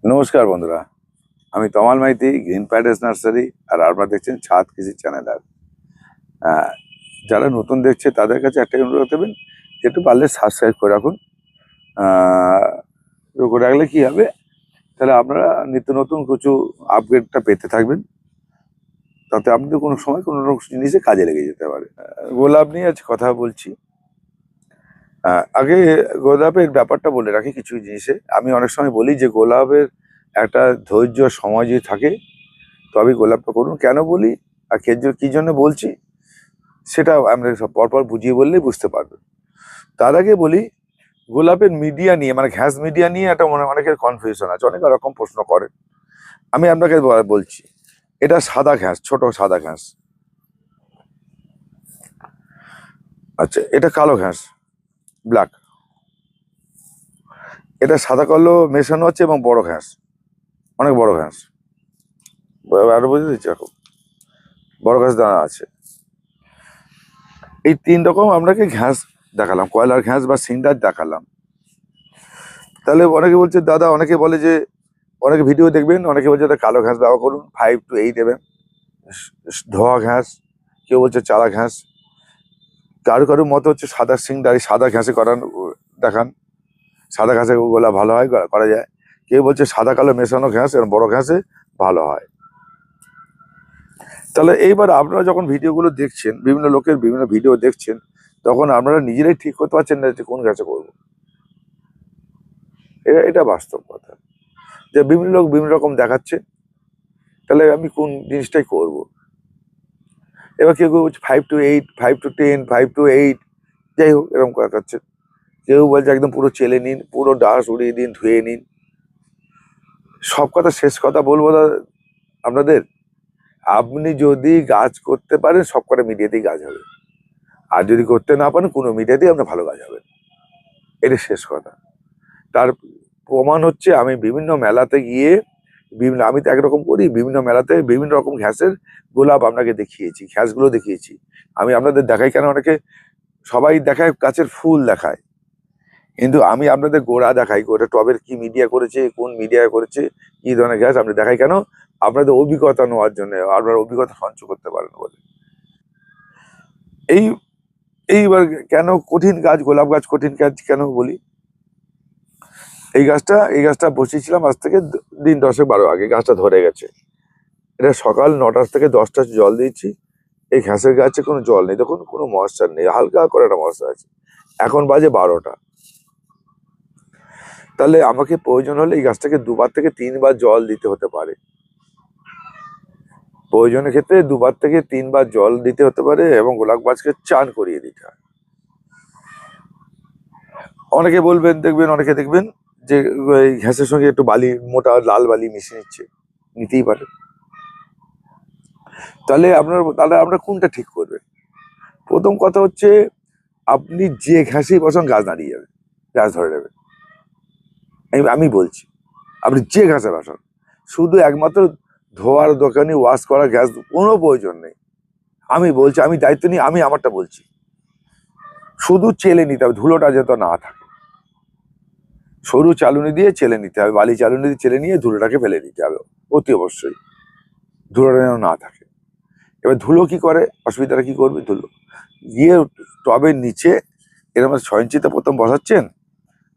নমস্কার বন্ধুরা, আমি তমাল মাইতি, গ্রিন প্যাডেস নার্সারি। আর আপনারা দেখছেন ছাদ কৃষি চ্যানেল। আর আহ, যারা নতুন দেখছে তাদের কাছে একটা অনুরোধ দেবেন, একটু পারলে সাবস্ক্রাইব করে রাখুন। করে রাখলে কি হবে, তাহলে আপনারা নিত্য নতুন কিছু আপগ্রেডটা পেতে থাকবেন। তাতে আপনাদের কোনো সময় কোনো রকম জিনিসে কাজে লেগে যেতে পারে। গোলাপ নিয়ে আজ কথা বলছি। আগে গোলাপের ব্যাপারটা বলে রাখি। কিছু জিনিসে আমি অনেক সময় বলি যে গোলাপের একটা ধৈর্য সময় যদি থাকে তবে গোলাপটা করুন। কেন বলি আর কি জন্য বলছি সেটা আমরা সব পরপর বুঝিয়ে বললেই বুঝতে পারবেন। তার আগে বলি, গোলাপের মিডিয়া নিয়ে মানে ঘ্যাস মিডিয়া নিয়ে একটা অনেকের কনফিউশন আছে, অনেক রকম প্রশ্ন করে। আমি আপনাকে বলছি, এটা সাদা ঘ্যাস, ছোট সাদা ঘ্যাস। আচ্ছা, এটা কালো ঘ্যাস, ব্ল্যাক। এটা সাদা কালো মেশানো আছে এবং বড় ঘ্যাস, অনেক বড় ঘ্যাস। আরো বুঝতে দিচ্ছি, এখন বড় ঘ্যাস দানা আছে। এই তিন রকম আপনাকে ঘ্যাস দেখালাম, কয়লার ঘ্যাস বা সিন্ডার দেখালাম। তাহলে অনেকে বলছে দাদা, অনেকে বলে যে অনেকে ভিডিও দেখবেন, অনেকে বলছে কালো ঘাস ব্যবহার করুন, 5 to 8 দেবেন ধোয়া ঘাস। কেউ বলছে চারা ঘাস, কারো কারো মত হচ্ছে সাদা সিংডারি সাদা ঘাসে করান দেখান, সাদা ঘাসে গোলা ভালো হয়, করা যায়। কেউ বলছে সাদা কালো মেশানো ঘাস এবং বড় ঘাসে ভালো হয়। তাহলে এইবার আপনারা যখন ভিডিওগুলো দেখছেন, বিভিন্ন লোকের বিভিন্ন ভিডিও দেখছেন, তখন আপনারা নিজেরাই ঠিক করতে পারছেন না যে কোন ঘাসে করবো। এটা বাস্তব কথা, যে বিভিন্ন লোক বিভিন্ন রকম দেখাচ্ছে, তাহলে আমি কোন জিনিসটাই করব। এবার কেউ কেউ বলছে 5 to 8, 5 to 10, 5 to 8, যাই হোক এরকম দেখাচ্ছে। কেউ বলছে একদম পুরো চেলে নিন, পুরো ডাস উড়িয়ে দিন, ধুয়ে নিন। সব কথা শেষ কথা বলবো আপনাদের, আপনি যদি গাছ করতে পারেন সব কটা মিডিয়াতেই গাছ হবে, আর যদি করতে না পারেন কোনো মিডিয়াতেই আপনার ভালো গাছ হবে, এটা শেষ কথা। তার প্রমাণ হচ্ছে আমি বিভিন্ন মেলাতে গিয়ে আমি তো একরকম করি, বিভিন্ন মেলাতে বিভিন্ন রকম ঘ্যাসের গোলাপ আপনাকে দেখিয়েছি, ঘ্যাসগুলো দেখিয়েছি। আমি আপনাদের দেখাই কেন, অনেকে সবাই দেখায় গাছের ফুল দেখায়, কিন্তু আমি আপনাদের গোড়া দেখাই, ওটা টবের কি মিডিয়া করেছে, কোন মিডিয়া করেছে, কি ধরনের ঘ্যাস আপনি দেখাই কেন, আপনাদের অভিজ্ঞতা নেওয়ার জন্য, আপনার অভিজ্ঞতা সঞ্চয় করতে পারেন বলে। এই এইবার কেন কঠিন গাছ, গোলাপ গাছ কঠিন গাছ কেন বলি, এই গাছটা বসিয়েছিলাম আজ থেকে দিন 10-12 আগে, গাছটা ধরে গেছে। এটা সকাল 9টা থেকে 10টা জল দিয়েছি। এই ঘাসের গাছে কোনো জল নেই, দেখুন কোনো ময়েশ্চার নেই, হালকা করে একটা ময়েশ্চার আছে। এখন বাজে 12টা। তাহলে আমাকে প্রয়োজন হলে এই গাছটাকে 2বার থেকে 3বার জল দিতে হতে পারে, প্রয়োজনের ক্ষেত্রে 2বার থেকে 3বার জল দিতে হতে পারে, এবং গোলাপ গাছকে চান করিয়ে দিতে হয়। অনেকে বলবেন, অনেকে দেখবেন যে এই ঘাসের সঙ্গে একটু বালি, মোটা লাল বালি মিশিয়ে নিচ্ছে, নিতেই পারে। তাহলে আপনারা কোনটা ঠিক করবেন? প্রথম কথা হচ্ছে, আপনি যে ঘাসেই বসান গাছ দাঁড়িয়ে যাবে, গাছ ধরে নেবে। আমি বলছি, আপনি যে ঘাসে বসান, শুধু একমাত্র ধোয়ার দোকানে ওয়াশ করা গ্যাস কোনো প্রয়োজন নেই। আমি বলছি, আমি দায়িত্ব নিই, আমি আমারটা বলছি, শুধু চেলে নিতে হবে, ধুলোটা যেন না থাকে। সরু চালুনি দিয়ে চেলে নিতে হবে, বালি চালুনি দিয়ে চেলে নিয়ে ধুলোটাকে ফেলে দিতে হবে অতি অবশ্যই, ধুলোটা যেন না থাকে। এবার ধুলো কি করে, অসুবিধাটা কি করবে, ধুলো গিয়ে টবের নিচে এরকম 6 ইঞ্চিতে প্রথম বসাচ্ছেন,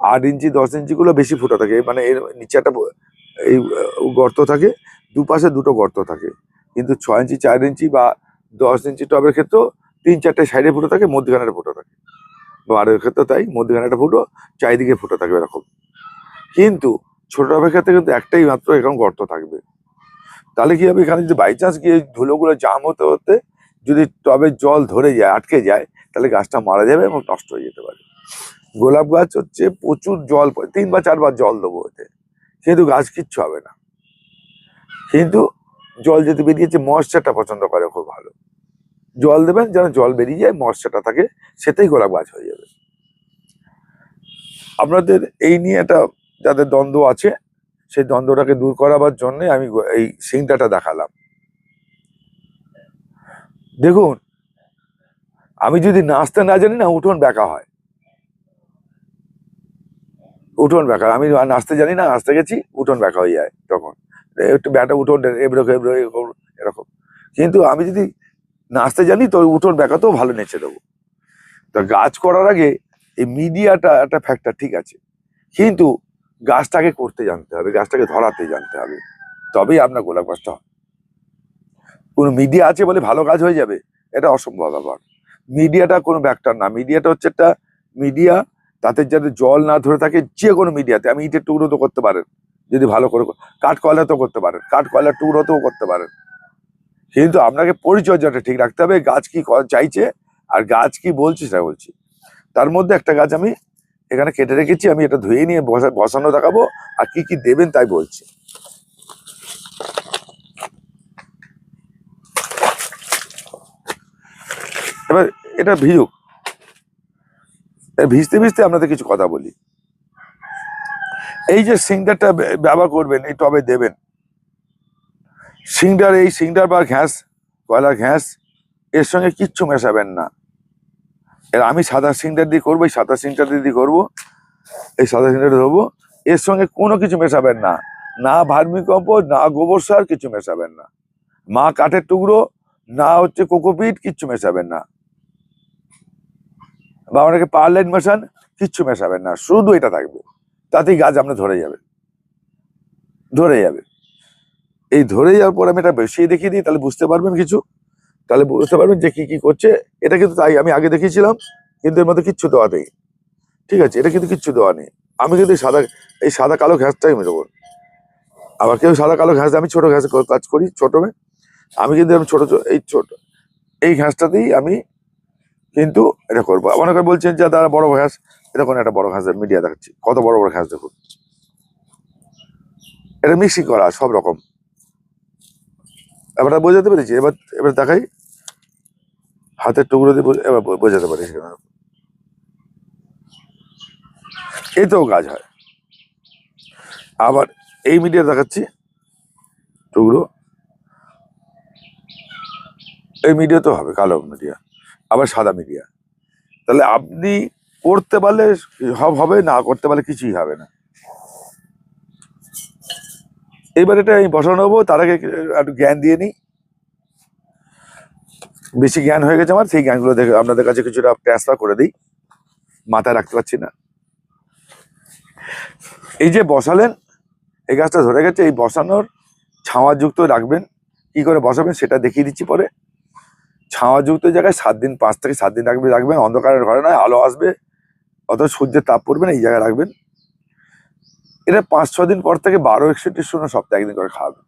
8 ইঞ্চি 10 ইঞ্চি গুলো বেশি ফুটা থাকে, মানে এর নিচে একটা এই গর্ত থাকে, দুপাশে দুটো গর্ত থাকে। কিন্তু 6 ইঞ্চি 4 ইঞ্চি বা 10 ইঞ্চি টবের ক্ষেত্রেও 3-4টে সাইডে ফুটো থাকে, মধ্যখানে একটা ফুটো থাকে, বা আরের ক্ষেত্রে তাই, মধ্যখানে একটা ফুটো, চারিদিকে ফুটো থাকবে এরকম। কিন্তু ছোট টবের ক্ষেত্রে কিন্তু একটাই মাত্র এরকম গর্ত থাকবে। তাহলে কি হবে, এখানে যদি বাই চান্স গিয়ে ধুলোগুলো জাম হতে হতে যদি টবের জল ধরে যায়, আটকে যায়, তাহলে গাছটা মারা যাবে এবং নষ্ট হয়ে যেতে পারে। গোলাপ গাছ হচ্ছে প্রচুর জল, 3 বা 4 বার জল দেবো এতে, কিন্তু গাছ কিচ্ছু হবে না। কিন্তু জল যেতে বেরিয়েছে, ময়েশ্চারটা পছন্দ করে খুব ভালো, জল দেবেন যেন জল বেরিয়ে যায়, ময়েশ্চারটা থাকে, সেটাই গোলাপ গাছ হয়ে যাবে। আপনাদের এই নিয়ে একটা যাদের দ্বন্দ্ব আছে, সেই দ্বন্দ্বটাকে দূর করাবার জন্য আমি এই সিংটাটা দেখালাম। দেখুন, আমি যদি নাচতে না জানি না, উঠোন বেঁকা হয়, উঠোন ব্যাকা, আমি নাচতে জানি না, নাচতে গেছি উঠোন ব্যাকা হয়ে যায় তখন, একটু ব্যাটা উঠোন এবড়ো খেবড়ো এরকম। কিন্তু আমি যদি নাচতে জানি তো উঠোন ব্যাকাতেও ভালো নেচে দেবো। তা গাছ করার আগে এই মিডিয়াটা একটা ফ্যাক্টর, ঠিক আছে, কিন্তু গাছটাকে করতে জানতে হবে, গাছটাকে ধরাতে জানতে হবে, তবেই আপনার গোলাপ গাছটা হবে। কোনো মিডিয়া আছে বলে ভালো কাজ হয়ে যাবে, এটা অসম্ভব ব্যাপার। মিডিয়াটা কোনো ফ্যাক্টর না, মিডিয়াটা হচ্ছে একটা মিডিয়া, তাতে যাতে জল না ধরে থাকে, যে কোনো মিডিয়াতে, আমি ইটের টুকরো তো করতে পারেন যদি ভালো করে, কাঠ কয়লা তো করতে পারেন, কাঠ কয়লার টুকরোতেও করতে পারেন, কিন্তু আপনাকে পরিচর্যাটা ঠিক রাখতে হবে, গাছ কি চাইছে আর গাছ কি বলছে সেটা বলছি। তার মধ্যে একটা গাছ আমি এখানে কেটে রেখেছি, আমি এটা ধুয়ে নিয়ে বসানো দেখাবো, আর কি কি দেবেন তাই বলছি। এবার এটা ভিজুক, ভিজতে ভিজতে আপনাদের কিছু কথা বলি। এই যে সিংটারটা ব্যবহার করবেন, এই টবে দেবেন সিংটার, এই সিংটার বা ঘ্যাস, কয়লার ঘ্যাস, এর সঙ্গে কিচ্ছু মেশাবেন না। এর আমি সাদা সিংটার দিয়ে করবো, এই সাদা সিংটার দিয়ে করবো, এই সাদা সিংটার দেবো, এর সঙ্গে কোনো কিছু মেশাবেন না, না ভার্মি কম্পোস্ট, না গোবর সার, কিছু মেশাবেন না, মা কাঠের টুকরো, না হচ্ছে কোকোপিট, কিচ্ছু মেশাবেন না, বা অনেকে পারলেন মেশান, কিচ্ছু মেশাবেন না, শুধু এটা থাকবে, তাতেই গাছ আপনার ধরে যাবে, ধরে যাবে। এই ধরে যাওয়ার পর আমি এটা বেশি দেখিয়ে দিই, তাহলে বুঝতে পারবেন কিছু, তাহলে বুঝতে পারবেন যে কি কি করছে। এটা কিন্তু তাই আমি আগে দেখিয়েছিলাম, কিন্তু এর মধ্যে কিচ্ছু দেওয়া নেই, ঠিক আছে, এটা কিন্তু কিচ্ছু দেওয়া নেই। আমি কিন্তু এই সাদা কালো ঘ্যাসটাই আমি দেবো। আবার কেউ সাদা কালো ঘ্যাস, আমি ছোট ঘ্যাস কাজ করি, ছোট আমি কিন্তু এই ঘ্যাসটাতেই আমি কিন্তু এটা করবো। অনেকে বলছেন যে তারা বড় ঘাস, এরকম একটা বড় ঘাসের মিডিয়া দেখাচ্ছি, কত বড় বড় ঘাস দেখুন, এটা মিক্সিং করা সব রকম। এবার বোঝাতে পেরেছি, এবার এবার দেখাই হাতের টুকরো দিয়ে, এবার বোঝাতে পারি, এতেও কাজ হয়। আবার এই মিডিয়া দেখাচ্ছি টুকরো, এই মিডিয়া তো হবে কালো মিডিয়া, আবার সাদা মিডিয়া। তাহলে আপনি করতে পারলে সব হবে, না করতে পারলে কিছুই হবে না। এবার এটা আমি বসানো নেবো, তার আগে একটু জ্ঞান দিয়ে নিই, বেশি জ্ঞান হয়ে গেছে আমার, সেই জ্ঞানগুলো দেখে আপনাদের কাছে কিছুটা ট্রান্সফার করে দিই, মাথায় রাখতে পারছি না। এই যে বসালেন, এই গাছটা ধরে গেছে, এই বসানোর ছাওয়াযুক্ত রাখবেন, কি করে বসাবেন সেটা দেখিয়ে দিচ্ছি পরে। ছাওয়াযুক্ত জায়গায় 7 দিন, 5 থেকে 7 দিন রাখবেন, অন্ধকারের ঘরে নয়, আলো আসবে, অত সূর্যের তাপ পড়বে না, এই জায়গায় রাখবেন। এটা 5-6 দিন পর থেকে 12-61-0 সপ্তাহে একদিন করে খাওয়াবেন,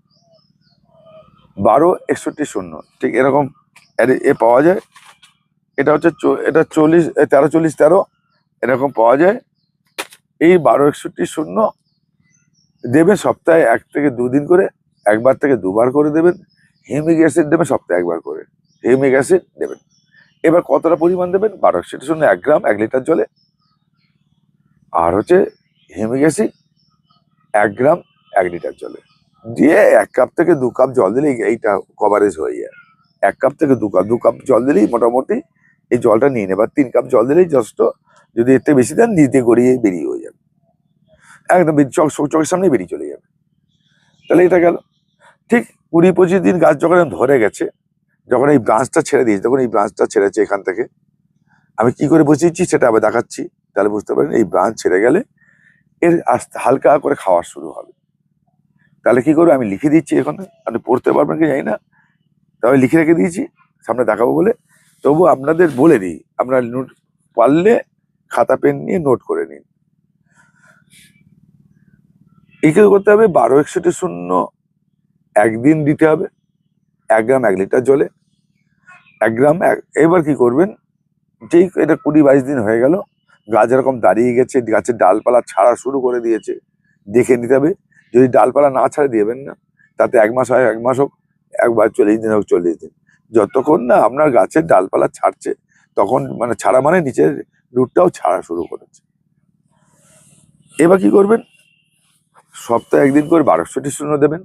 12-61-0, ঠিক এরকম এ পাওয়া যায়। এটা হচ্ছে এটা 13-40-13 এরকম পাওয়া যায়। এই 12-61-0 দেবেন সপ্তাহে 1 থেকে 2 দিন করে, 1বার থেকে 2বার করে দেবেন। হিউমিক অ্যাসিড দেবেন সপ্তাহে 1বার করে, হিউমিক অ্যাসিড দেবেন। এবার কতটা পরিমাণ দেবেন, 12-61-0 1 গ্রাম 1 লিটার জলে, আর হচ্ছে হিউমিক অ্যাসিড 1 গ্রাম 1 লিটার জলে দিয়ে 1 কাপ থেকে 2 কাপ জল দিলেই এইটা কভারেজ হয়ে যায়। 1 কাপ থেকে 2 কাপ জল দিলেই মোটামুটি এই জলটা নিয়ে নেবার, 3 কাপ জল দিলেই যথেষ্ট। যদি এর থেকে বেশি দেন, নিতে গড়িয়ে বেরিয়ে হয়ে যাবে, একদম চোখের সামনে বেরিয়ে চলে যাবে। তাহলে এটা গেল। ঠিক 20-25 দিন গাছ যখন ধরে গেছে, যখন এই ব্রাঞ্চটা ছেড়ে দিয়েছে, তখন এই ব্রাঞ্চটা ছেড়েছে এখান থেকে, আমি কি করে বসিয়েছি সেটা আবার দেখাচ্ছি, তাহলে বুঝতে পারেন। এই ব্রাঞ্চ ছেড়ে গেলে এর আস্তে হালকা করে খাওয়া শুরু হবে। তাহলে কি করবো আমি লিখে দিচ্ছি, এখানে আপনি পড়তে পারবেন কি জানি না, তবে লিখে রেখে দিয়েছি সামনে দেখাবো বলে। তবু আপনাদের বলে দিই, আপনারা নোট পারলে খাতা পেন নিয়ে নোট করে নিন। এই কি করতে হবে, 12-61-0 একদিন দিতে হবে, 1 গ্রাম 1 লিটার জলে, 1 গ্রাম। এবার কি করবেন, যেই এটা 20-22 দিন হয়ে গেল, গাছ এরকম দাঁড়িয়ে গেছে, গাছের ডালপালা ছাড়া শুরু করে দিয়েছে, দেখে নিতে হবে। যদি ডালপালা না ছাড়ে দিবেন না, তাতে 1 মাস হয় 1 মাস হোক, একবার 40 দিন হোক 40 দিন, যতক্ষণ না আপনার গাছের ডালপালা ছাড়ছে, তখন মানে ছাড়া মানে নিচের রুটটাও ছাড়া শুরু করেছে। এবার কি করবেন, সপ্তাহে 1 দিন করে 12-61-0 দেবেন।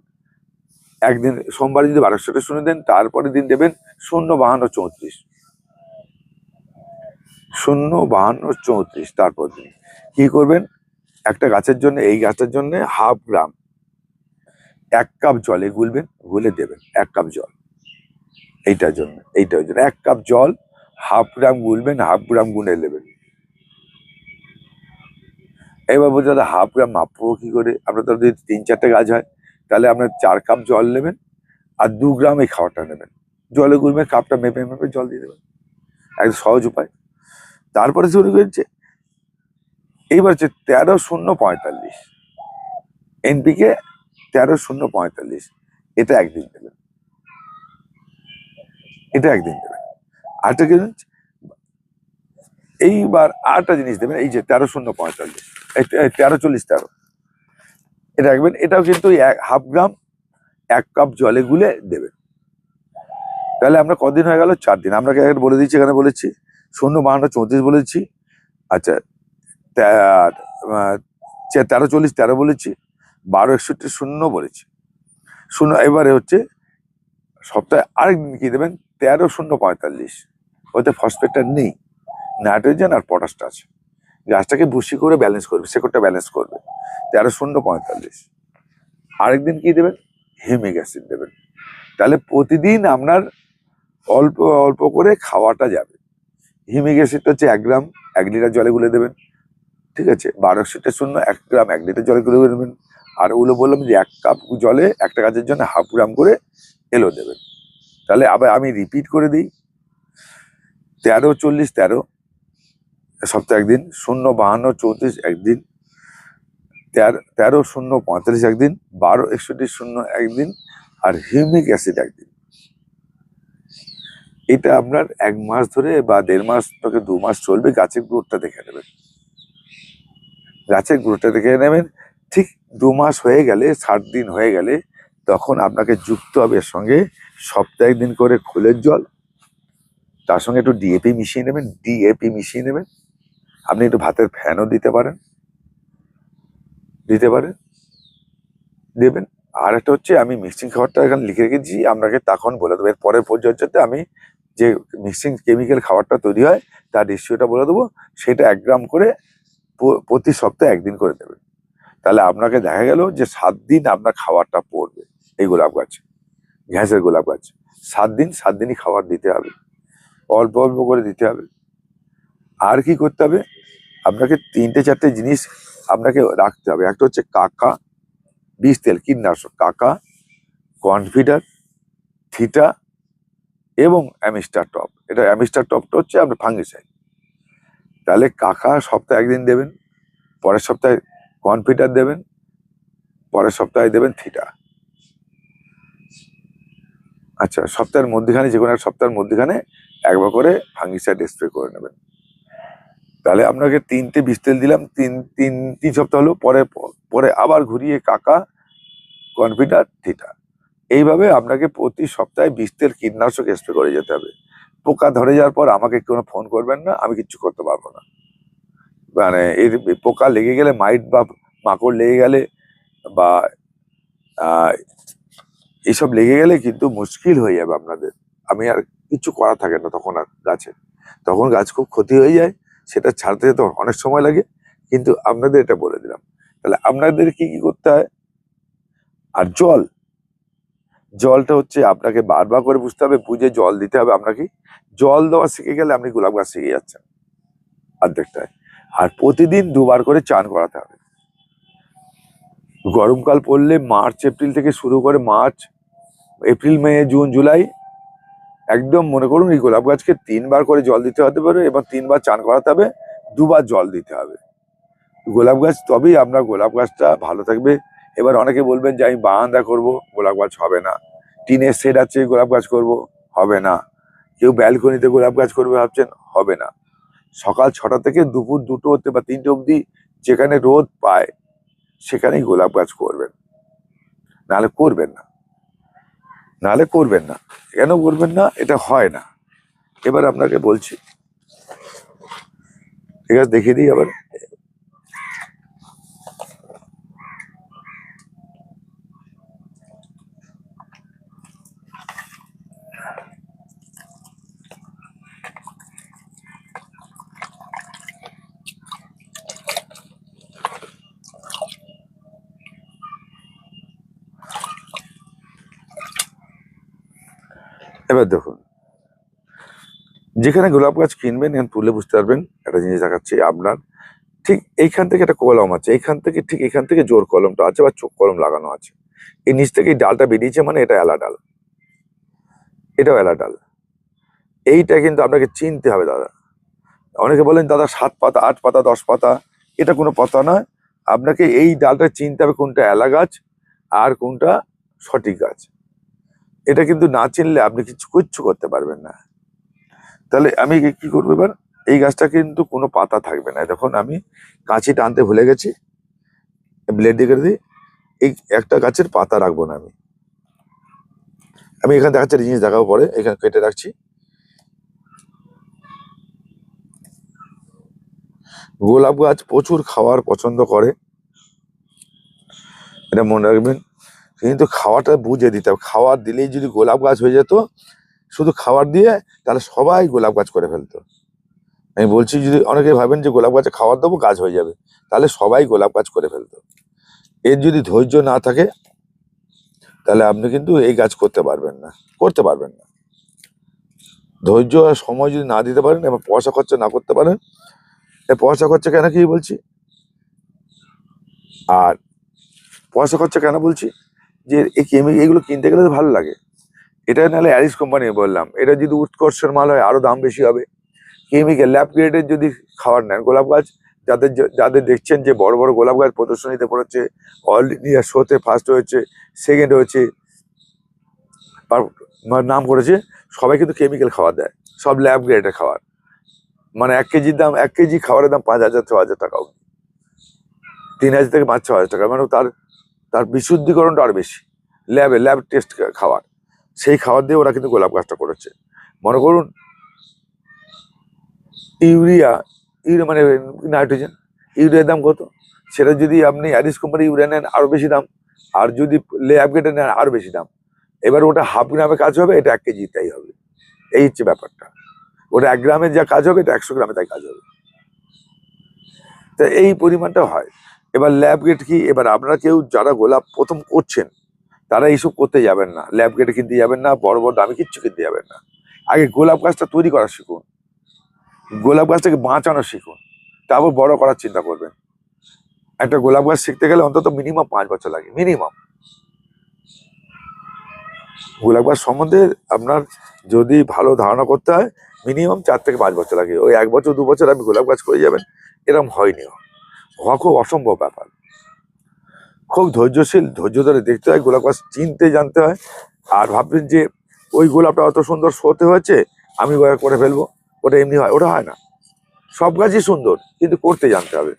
একদিন সোমবার যদি 12-61-0 দেন, তারপরে দিন দেবেন 0-52-34, 0-52-34। তারপর দিন কি করবেন, একটা গাছের জন্য, এই গাছটার জন্য 1/2 গ্রাম 1 কাপ জলে গুলবেন, গুলে দেবেন 1 কাপ জল। এইটার জন্য 1 কাপ জল 1/2 গ্রাম গুলবেন, 1/2 গ্রাম গুলে দেবেন। এবার বলতে দাদা 1/2 গ্রাম মাপবো কি করে? আপনার তো যদি 3-4টে গাছ হয় তাহলে আপনার 4 কাপ জল নেবেন আর 2 গ্রাম এই খাবারটা নেবেন, জলে গুলবেন, কাপটা মেপে মেপে জল দিয়ে দেবেন। একদম সহজ উপায়। তারপরে শুরু করেছে এইবার হচ্ছে 13-0-45 এনপিকে 13-0-45, এটা একদিন দেবেন, এটা একদিন দেবেন। আরেকটা কি জানেন? এইবার আরেকটা জিনিস দেবেন, এই যে 13-0-45, 13-40-13, এটা রাখবেন। এটাও কিন্তু 1/2 গ্রাম 1 কাপ জলে গুলে দেবেন। তাহলে আমরা কদিন হয়ে গেল? 4 দিন। আপনাকে একটা বলে দিচ্ছি, এখানে বলেছি 0-52-34 বলেছি। আচ্ছা, 13-40-13 বলেছি, 12-61-0 বলেছি। এবারে হচ্ছে সপ্তাহে আরেকদিন কি দেবেন? 13-0-45, ওতে ফসফেটটা নেই, নাইট্রোজেন আর পটাশটা আছে, গাছটাকে বুশি করে ব্যালেন্স করবে, শেকড়টা ব্যালেন্স করবে। 13-0-45। আরেকদিন কি দেবেন? হিউমিক অ্যাসিড দেবেন। তাহলে প্রতিদিন আপনার অল্প অল্প করে খাওয়াটা যাবে। হিউমিক অ্যাসিডটা হচ্ছে 1 গ্রাম 1 লিটার জলে গুলে দেবেন, ঠিক আছে? 12-0 1 গ্রাম 1 লিটার জলে গুলে দেবেন। আর ওগুলো বললাম যে 1 কাপ জলে একটা গাছের জন্য 1/2 গ্রাম করে এলো দেবেন। তাহলে আবার আমি রিপিট করে দিই, 13-40-13 সপ্তাহে একদিন, 0-52-34 একদিন, 13-0-45 একদিন, 12-61-0 একদিন, আর হিউমিক অ্যাসিড একদিন। এটা আপনার 1 মাস ধরে বা 1.5 মাস থেকে 2 মাস চলবে। গাছের গ্রোথটা দেখে নেবেন, গাছের গ্রোথটা দেখে নেবেন। ঠিক 2 মাস হয়ে গেলে, 60 দিন হয়ে গেলে, তখন আপনাকে যুক্ত হবে এর সঙ্গে সপ্তাহে 1 দিন করে খোলের জল, তার সঙ্গে একটু ডিএপি মিশিয়ে নেবেন, ডিএপি মিশিয়ে নেবেন। আপনি একটু ভাতের ফ্যানও দিতে পারেন, দেবেন। আর একটা হচ্ছে, আমি মিক্সিং খাবারটা এখানে লিখে রেখেছি, আপনাকে তখন বলে দেবো। এর পরের পর্যায়তে আমি যে মিক্সিং কেমিক্যাল খাবারটা তৈরি হয় তার রেশিওটা বলে দেবো, সেটা 1 গ্রাম করে প্রতি সপ্তাহে 1 দিন করে দেবেন। তাহলে আপনাকে দেখা গেল যে 7 দিন আপনার খাবারটা পড়বে। এই গোলাপ গাছ, ঘ্যাসের গোলাপ গাছ, 7 দিন 7 দিনই খাবার দিতে হবে, অল্প অল্প করে দিতে হবে। আর কি করতে হবে? আপনাকে 3-4টে জিনিস আপনাকে রাখতে হবে। একটা হচ্ছে কাকা, বিষ তেল, কীটনাশক, কাকা, কনফিডার, থিটা এবং অ্যামিস্টার টপ। এটা অ্যামিস্টার টপটা হচ্ছে আপনার ফাঙ্গিসাইড। তাহলে কাকা সপ্তাহে 1 দিন দেবেন, পরের সপ্তাহে কনফিডার দেবেন, পরের সপ্তাহে দেবেন থিটা। আচ্ছা, সপ্তাহের মধ্যখানে, যে কোনো এক সপ্তাহের মধ্যখানে একবার করে ফাঙ্গিসাইড স্প্রে করে নেবেন। তাহলে আপনাকে 3টে বিষ তেল দিলাম, তিন সপ্তাহ হলো, পরে পরে আবার ঘুরিয়ে কাকা, কনফিডার, থিটা। এইভাবে আপনাকে প্রতি সপ্তাহে বিষ তেল কীটনাশক স্প্রে করে যেতে হবে। পোকা ধরে যাওয়ার পর আমাকে কোনো ফোন করবেন না, আমি কিচ্ছু করতে পারবো না। মানে এর পোকা লেগে গেলে, মাইট বা মাকড় লেগে গেলে বা এইসব লেগে গেলে কিন্তু মুশকিল হয়ে যাবে আপনাদের। আমি আর কিছু করা থাকে না তখন, আর গাছে, তখন গাছ খুব ক্ষতি হয়ে যায়। সেটা ছাড়তে যেতে অনেক সময় লাগে, কিন্তু আপনাদের এটা বলে দিলাম। তাহলে আপনাদের কি কি করতে হয়? আর জলটা হচ্ছে আপনাকে বারবার করে বুঝতে হবে, বুঝে জল দিতে হবে। আপনাকে জল দেওয়া শিখে গেলে আপনি গোলাপ গাছ শিখে যাচ্ছেন অর্ধেকটায়। আর প্রতিদিন 2বার করে চান করাতে হবে। গরমকাল পড়লে মার্চ এপ্রিল থেকে শুরু করে, March April May June July, একদম মনে করুন এই গোলাপ গাছকে 3বার করে জল দিতে হতে পারে, এবং 3বার চান করাতে হবে, 2বার জল দিতে হবে গোলাপ গাছ, তবেই আপনার গোলাপ গাছটা ভালো থাকবে। এবার অনেকে বলবেন যে আমি বারান্দা করবো, গোলাপ গাছ হবে না। টিনের শেড আছে, গোলাপ গাছ করব, হবে না। কেউ ব্যালকনিতে গোলাপ গাছ করবে ভাবছেন, হবে না। সকাল 6টা থেকে দুপুর 2টো বা 3টে অবধি যেখানে রোদ পায় সেখানেই গোলাপ গাছ করবেন, নাহলে করবেন না, কেন করবেন না? এটা হয় না। এবার আপনাকে বলছি, ঠিক আছে, দেখিয়ে দিই আবার। এবার দেখুন, যেখানে গোলাপ গাছ কিনবেন এখানে তুলে বুঝতে পারবেন একটা জিনিস দেখাচ্ছি আপনার। ঠিক এইখান থেকে একটা কলম আছে, এইখান থেকে ঠিক এখান থেকে জোর কলমটা আছে বা চোখ কলম লাগানো আছে। এই নিচ থেকে এই ডালটা বেরিয়েছে মানে এটা এলা ডাল, এটাও এলা ডাল। এইটা কিন্তু আপনাকে চিনতে হবে দাদা। অনেকে বলেন দাদা 7 পাতা 8 পাতা 10 পাতা, এটা কোনো পাতা নয়। আপনাকে এই ডালটা চিনতে হবে কোনটা এলা গাছ আর কোনটা সঠিক গাছ। এটা কিন্তু না চিনলে আপনি কিচ্ছু করতে পারবেন না। তাহলে আমি কি করবো এবার, এই গাছটা কিন্তু কোনো পাতা থাকবে না। দেখুন আমি কাঁচি টানতে ভুলে গেছি, ব্লেড দিয়ে কেটে দিই। এই একটা গাছের পাতা রাখবো না আমি। আমি এখানে দেখাচ্ছি জিনিস দেখাবো পরে, এখানে কেটে রাখছি। গোলাপ গাছ প্রচুর খাওয়ার পছন্দ করে, এটা মনে রাখবেন। কিন্তু খাওয়াটা বুঝে দিতে হবে। খাওয়ার দিলেই যদি গোলাপ গাছ হয়ে যেত, শুধু খাবার দিয়ে, তাহলে সবাই গোলাপ গাছ করে ফেলতো। আমি বলছি, যদি অনেকে ভাবেন যে গোলাপ গাছে খাবার দেবো গাছ হয়ে যাবে, তাহলে সবাই গোলাপ গাছ করে ফেলতো। এর যদি ধৈর্য না থাকে তাহলে আপনি কিন্তু এই গাছ করতে পারবেন না, করতে পারবেন না। ধৈর্য আর সময় যদি না দিতে পারেন এবং পয়সা খরচা না করতে পারেন, পয়সা খরচা কেন কি বলছি, আর পয়সা খরচা কেন বলছি, যে এই এগুলো কিনতে গেলে তো ভালো লাগে। এটা নাহলে অ্যারিস কোম্পানি বললাম, এটা যদি উৎকর্ষের মাল হয় আরো দাম বেশি হবে। কেমিক্যাল ল্যাব গ্রেডের যদি খাবার নেন, গোলাপ গাছ যাদের যাদের দেখছেন যে বড় বড় গোলাপ গাছ প্রদর্শনীতে পড়েছে, অল ইন্ডিয়া শোতে ফার্স্ট হয়েছে, সেকেন্ড হয়েছে, নাম করেছে, সবাই কিন্তু কেমিক্যাল খাবার দেয়, সব ল্যাব গ্রেডের খাবার। মানে 1 কেজির দাম, 1 কেজি খাবারের দাম 5,000 6,000 টাকা অব্দি, 3,000 থেকে 5,000 টাকা। মানে তার তার বিশুদ্ধিকরণটা আর বেশি, ল্যাব টেস্ট খাবার। সেই খাবার দিয়ে ওরা কিন্তু গোলাপ গাছটা করেছে। মনে করুন ইউরিয়া মানে নাইট্রোজেন, ইউরিয়ার দাম কত, সেটা যদি আপনি অ্যারিস কোম্পানি ইউরিয়া নেন আরো বেশি দাম, আর যদি ল্যাব গ্রেডে নেন আরো বেশি দাম। এবার ওটা হাফ গ্রামে কাজ হবে, এটা 1 কেজি তাই হবে। এই হচ্ছে ব্যাপারটা। ওটা 1 গ্রামে যা কাজ হবে, এটা 100 গ্রামে তাই কাজ হবে। তা এই পরিমাণটা হয়। এবার ল্যাব গ্রেড কি, এবার আপনারা কেউ যারা গোলাপ প্রথম করছেন তারা এইসব করতে যাবেন না, ল্যাব গ্রেডে কিনতে যাবেন না, বড় বড় দামি কিচ্ছু কিনতে যাবেন না। আগে গোলাপ গাছটা তৈরি করা শিখুন, গোলাপ গাছটাকে বাঁচানো শিখুন, তারপর বড় করার চিন্তা করবেন। একটা গোলাপ গাছ শিখতে গেলে অন্তত মিনিমাম 5 বছর লাগে, মিনিমাম। গোলাপ গাছ সম্বন্ধে আপনার যদি ভালো ধারণা করতে হয়, মিনিমাম 4 থেকে 5 বছর লাগে। ওই 1 বছর 2 বছর আপনি গোলাপ গাছ করে যাবেন, এরকম হয়নি, হওয়া খুব অসম্ভব ব্যাপার। খুব ধৈর্যশীল, ধৈর্য ধরে দেখতে হয়, গোলাপ গাছ চিনতে জানতে হয়। আর ভাববেন যে ওই গোলাপটা অত সুন্দর শোতে হয়েছে, আমি করে ফেলবো, ওটা এমনি হয়, ওটা হয় না। সব গাছই সুন্দর, কিন্তু করতে জানতে হবে,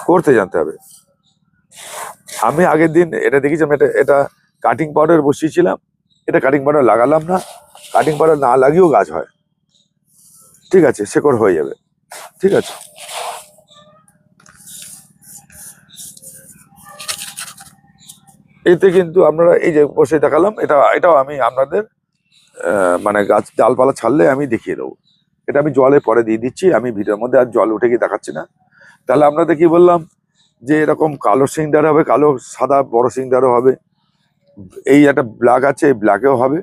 করতে জানতে হবে। আমি আগের দিন এটা দেখেছিলাম, এটা কাটিং পাউডার বসিয়েছিলাম, এটা কাটিং পাউডার লাগালাম না, কাটিং পাউডার না লাগিয়েও গাছ হয়, ঠিক আছে, শেকড় হয়ে যাবে, ঠিক আছে। এতে কিন্তু আপনারা এই যে বসে দেখালাম, এটাও আমি আপনাদের মানে গাছ ডালপালা ছাড়লে আমি দেখিয়ে দেবো। এটা আমি জলে পরে দিয়ে দিচ্ছি, আমি ভিডিওর মধ্যে আর জল উঠে গিয়ে দেখাচ্ছি না। তাহলে আপনাদের কি বললাম, যে এরকম কালো সিংডার হবে, কালো সাদা বড় সিংডারও হবে, এই একটা ব্ল্যাক আছে, এই ব্ল্যাকেও হবে,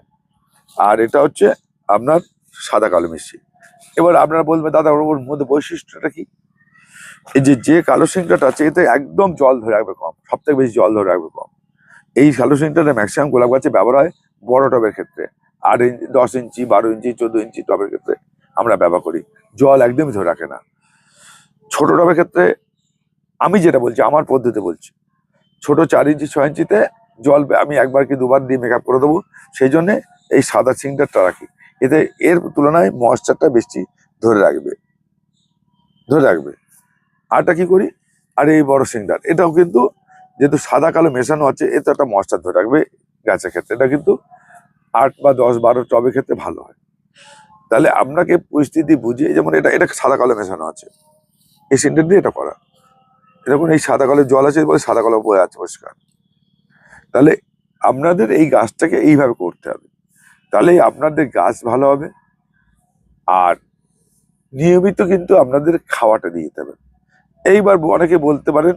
আর এটা হচ্ছে আপনার সাদা কালো মিশিয়ে। এবার আপনারা বলবেন দাদা ওর মধ্যে বৈশিষ্ট্যটা কি, এই যে কালো সিংটাটা আছে এতে একদম জল ধরে রাখবে কম, সব থেকে বেশি জল ধরে রাখবে কম। এই কালো সিংটাটা ম্যাক্সিমাম গোলাপ গাছে ব্যবহার হয় বড় টবের ক্ষেত্রে, 10 ইঞ্চি 12 ইঞ্চি 14 ইঞ্চি টবের ক্ষেত্রে আমরা ব্যবহার করি, জল একদমই ধরে রাখে না। ছোট টবের ক্ষেত্রে আমি যেটা বলছি, আমার পদ্ধতি বলছি, ছোট 4 ইঞ্চি 6 ইঞ্চিতে জল আমি 1 বার কি 2 বার দিয়ে মেকআপ করে দেবো। সেই জন্য এই সাদা সিংটারটা রাখি, এতে এর তুলনায় ময়েশ্চারটা বেশি ধরে রাখবে, ধরে রাখবে। আরটা কি করি, আর এই বড় সিংটার, এটাও কিন্তু যেহেতু সাদা কালো মেশানো আছে, এতে একটা ময়েশ্চার ধরে রাখবে গাছের ক্ষেত্রে। এটা কিন্তু 8 বা 10 12 টবের ক্ষেত্রে ভালো হয়। তাহলে আপনাকে পরিস্থিতি বুঝিয়ে, যেমন এটা সাদা কালো মেশানো আছে, এই সিংটার দিয়ে এটা করা, দেখুন এই সাদা কালো জল আছে বলে সাদা কালো বয়ে আছে পরিষ্কার। তাহলে আপনাদের এই গাছটাকে এইভাবে করতে হবে, তাহলে আপনাদের গাছ ভালো হবে। আর নিয়মিত কিন্তু আপনাদের খাওয়াটা দিয়ে দিতে হবে। এইবার অনেকে বলতে পারেন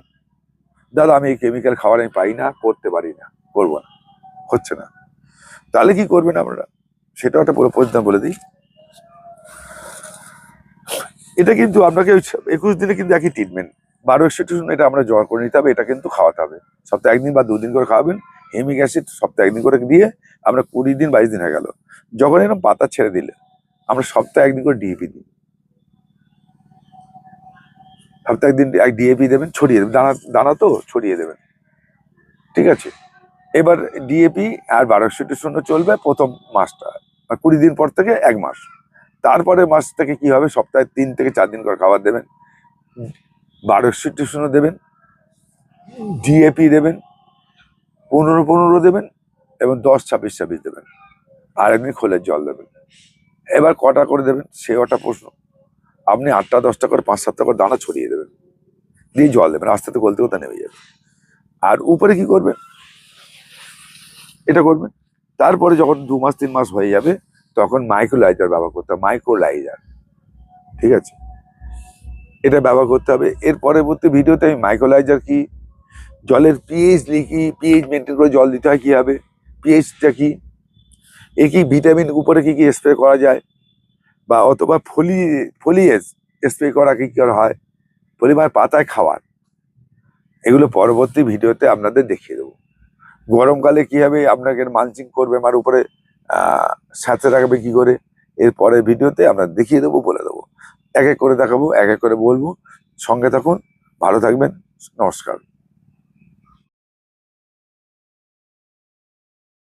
দাদা আমি এই কেমিক্যাল খাবার আমি পাই না, করতে পারি না, করবো না, হচ্ছে না। তাহলে কি করবেন আপনারা, সেটাও একটা পুরো পরিধান বলে দিই। এটা কিন্তু আপনাকে 21 দিনে কিন্তু একই ট্রিটমেন্ট, 12 এটা আমরা জোগাড় করে নিতে হবে, এটা কিন্তু খাওয়াতে হবে সপ্তাহে 1 দিন বা 2 দিন করে খাওয়াবেন। হেমিক অ্যাসিড সপ্তাহে 1 দিন করে দিয়ে আমরা 20 দিন 22 দিন হয়ে গেল, যখন এরকম পাতা ছেড়ে দিলে আমরা সপ্তাহে 1 দিন করে ডিএপি দিই, সপ্তাহে 1 দিন ডিএপি দেবেন, ছড়িয়ে দেবেন, দানা দানা তো ছড়িয়ে দেবেন, ঠিক আছে। এবার ডিএপি আর 1200 চলবে প্রথম মাসটা, আর 20 দিন পর থেকে 1 মাস, তারপরে মাস থেকে কি হবে, সপ্তাহে 3 থেকে 4 দিন করে খাবার দেবেন, 1200 দেবেন, ডিএপি দেবেন, 15-15 দেবেন, এবং 10-26-26 দেবেন, আর একদিন খোলের জল দেবেন। এবার কটা করে দেবেন সে ওটা প্রশ্ন, আপনি 8টা-10টা করে 5-7টা করে দানা ছড়িয়ে দেবেন, দিয়ে জল দেবেন, আস্তে আস্তে গলতে গলতে নেমে যাবে। আর উপরে কি করবেন, এটা করবেন। তারপরে যখন 2 মাস 3 মাস হয়ে যাবে তখন মাইক্রোলাইজার ব্যবহার করতে হবে, মাইক্রোলাইজার, ঠিক আছে, এটা ব্যবহার করতে হবে। এর পরবর্তী ভিডিওতে আমি মাইক্রোলাইজার কি, জলের পিএইচ লিখি, পিএইচ মেনটেন করে জল দিতে হয় কিভাবে, পিএইচটা কি, এ কি ভিটামিন উপরে কি কি স্প্রে করা যায়, বা অথবা ফলিয়েজ স্প্রে করা কি করা হয়, পরিমাণ পাতায় খাওয়ার, এগুলো পরবর্তী ভিডিওতে আপনাদের দেখিয়ে দেবো। গরমকালে কিভাবে আপনাকে মালচিং করবে, আমার উপরে সাথে রাখবে কি করে, এর পরের ভিডিওতে আমরা দেখিয়ে দেবো, বলে দেবো, এক এক করে দেখাবো, এক এক করে বলবো। সঙ্গে থাকুন, ভালো থাকবেন, নমস্কার।